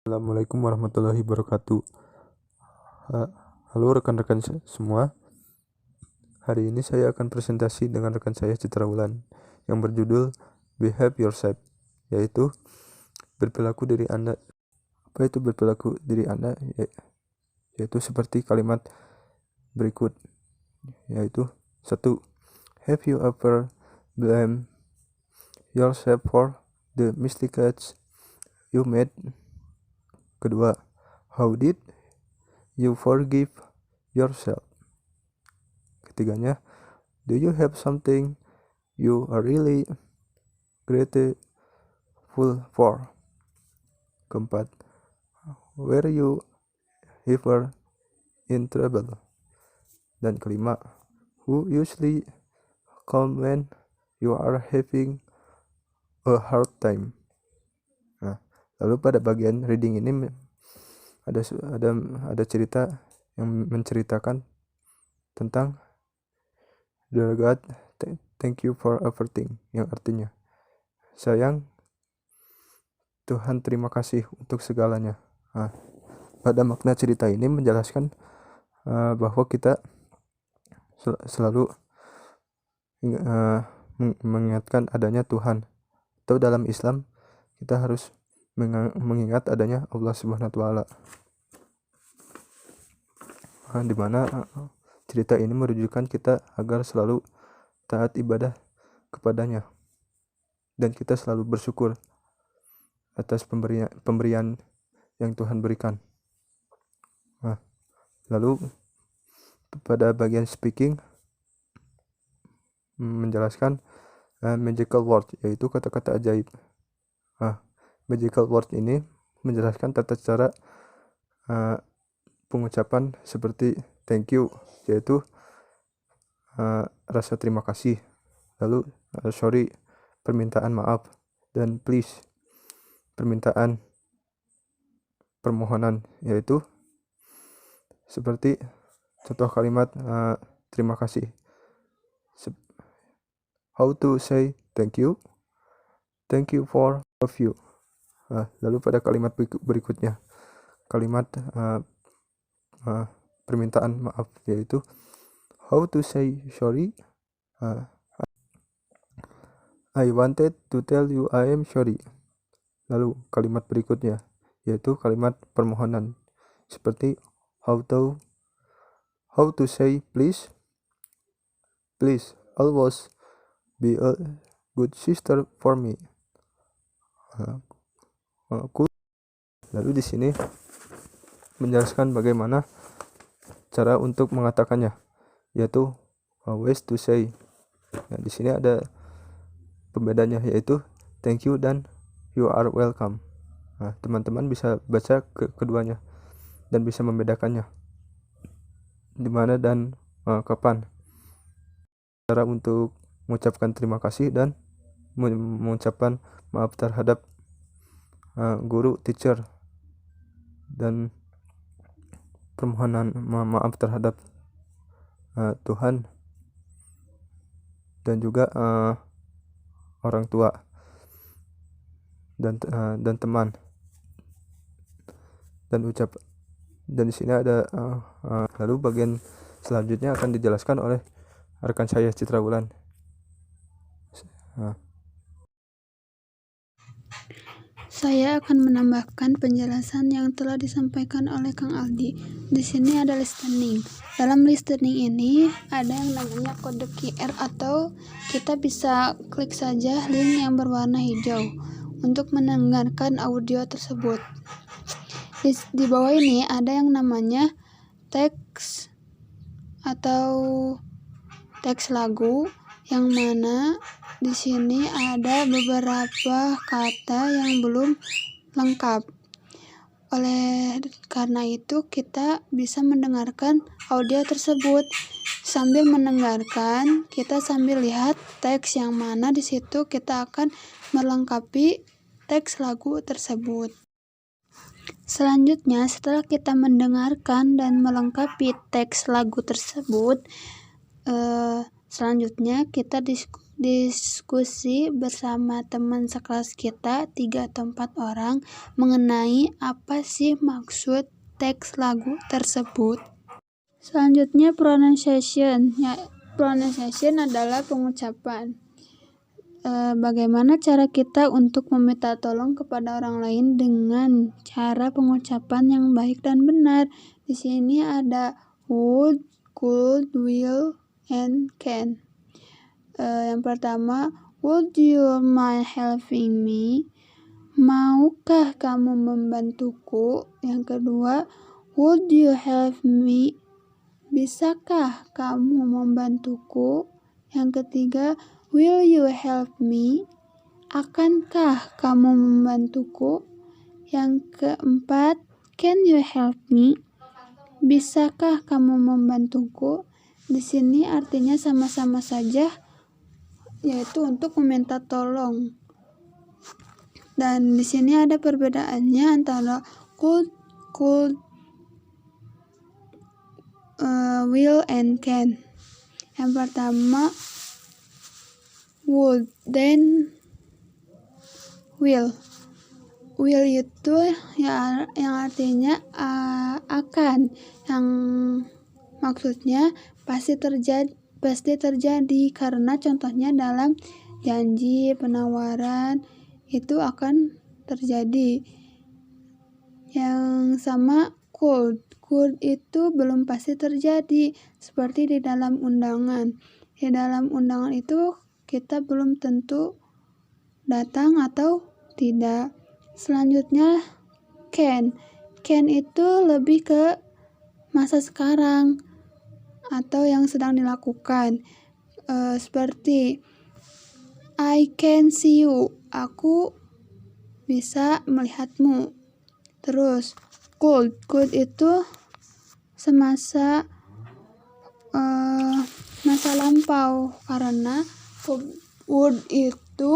Assalamualaikum warahmatullahi wabarakatuh. Halo rekan-rekan semua. Hari ini saya akan presentasi dengan rekan saya Citra Wulan yang berjudul Behave Yourself, yaitu berperilaku diri Anda. Apa itu berperilaku diri Anda? Yaitu seperti kalimat berikut, yaitu 1. Have you ever blamed yourself for the mistakes you made? Kedua, how did you forgive yourself? Ketiganya, do you have something you are really grateful for? Keempat, were you ever in trouble? Dan kelima, who usually come when you are having a hard time? Nah, lalu pada bagian reading ini ada cerita yang menceritakan tentang Dear God, thank you for everything, yang artinya, sayang Tuhan, terima kasih untuk segalanya. Nah, pada makna cerita ini menjelaskan bahwa kita selalu mengingatkan adanya Tuhan, atau dalam Islam kita harus mengingat adanya Allah Subhanahu wa Ta'ala, di mana cerita ini merujukan kita agar selalu taat ibadah kepadanya dan kita selalu bersyukur atas pemberian yang Tuhan berikan. Nah, lalu pada bagian speaking menjelaskan magical word, yaitu kata-kata ajaib. Magical word ini menjelaskan tata cara pengucapan seperti thank you, yaitu rasa terima kasih, lalu sorry, permintaan maaf, dan please, permohonan, yaitu seperti contoh kalimat terima kasih, how to say thank you for love you. Lalu pada kalimat berikutnya, kalimat permintaan maaf, yaitu how to say sorry, I wanted to tell you I am sorry. Lalu kalimat berikutnya yaitu kalimat permohonan, seperti how to say please always be a good sister for me. Lalu di sini menjelaskan bagaimana cara untuk mengatakannya, yaitu ways to say. Nah, di sini ada pembedanya, yaitu thank you dan you are welcome. Nah, teman-teman bisa baca keduanya dan bisa membedakannya di mana dan kapan. Cara untuk mengucapkan terima kasih dan mengucapkan maaf terhadap guru, teacher, dan permohonan maaf terhadap Tuhan dan juga orang tua dan teman, dan di sini ada lalu bagian selanjutnya akan dijelaskan oleh rekan saya Citra Wulan. Saya akan menambahkan penjelasan yang telah disampaikan oleh Kang Aldi. Di sini ada listening. Dalam listening ini ada yang namanya kode QR, atau kita bisa klik saja link yang berwarna hijau untuk mendengarkan audio tersebut. Di bawah ini ada yang namanya teks atau teks lagu, yang mana di sini ada beberapa kata yang belum lengkap. Oleh karena itu, kita bisa mendengarkan audio tersebut. Sambil mendengarkan, kita sambil lihat teks yang mana di situ kita akan melengkapi teks lagu tersebut. Selanjutnya, setelah kita mendengarkan dan melengkapi teks lagu tersebut, selanjutnya kita diskusi bersama teman sekelas kita 3 atau 4 orang mengenai apa sih maksud teks lagu tersebut. Selanjutnya pronunciation. Pronunciation adalah pengucapan. Bagaimana cara kita untuk meminta tolong kepada orang lain dengan cara pengucapan yang baik dan benar. Di sini ada would, could, will, and can. Yang pertama, would you mind helping me? Maukah kamu membantuku? Yang kedua, would you help me? Bisakah kamu membantuku? Yang ketiga, will you help me? Akankah kamu membantuku? Yang keempat, can you help me? Bisakah kamu membantuku? Di sini artinya sama-sama saja, yaitu untuk meminta tolong. Dan di sini ada perbedaannya antara could, will, and can. Yang pertama would, then will. Will itu yang artinya akan, yang maksudnya pasti terjadi karena contohnya dalam janji, penawaran itu akan terjadi. Yang sama could itu belum pasti terjadi, seperti di dalam undangan. Di dalam undangan itu kita belum tentu datang atau tidak. Selanjutnya can itu lebih ke masa sekarang atau yang sedang dilakukan. Seperti I can see you, aku bisa melihatmu. Terus could itu semasa masa lampau, karena would itu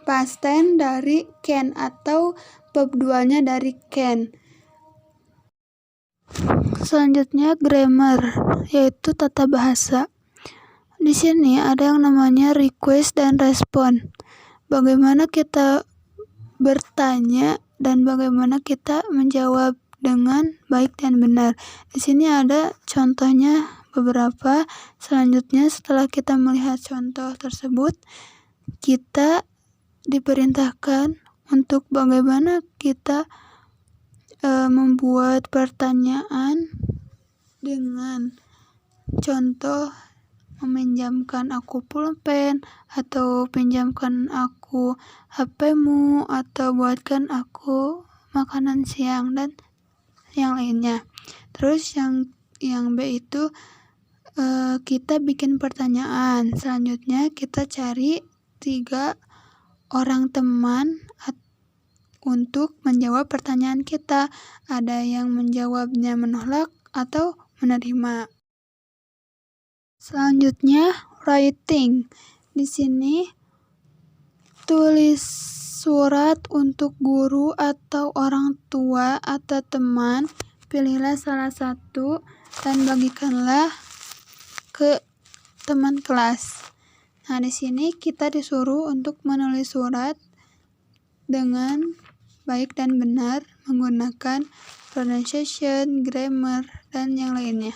past tense dari can atau verb 2-nya dari can. Selanjutnya grammar, yaitu tata bahasa. Di sini ada yang namanya request dan respon. Bagaimana kita bertanya dan bagaimana kita menjawab dengan baik dan benar. Di sini ada contohnya beberapa. Selanjutnya setelah kita melihat contoh tersebut, kita diperintahkan untuk bagaimana kita membuat pertanyaan dengan contoh meminjamkan aku pulpen, atau pinjamkan aku HP-mu, atau buatkan aku makanan siang, dan yang lainnya. Terus yang B itu kita bikin pertanyaan. Selanjutnya kita cari 3 orang teman untuk menjawab pertanyaan kita. Ada yang menjawabnya menolak atau menerima. Selanjutnya writing. Di sini tulis surat untuk guru atau orang tua atau teman. Pilihlah salah satu dan bagikanlah ke teman kelas. Nah, di sini kita disuruh untuk menulis surat dengan baik dan benar menggunakan pronunciation, grammar, dan yang lainnya.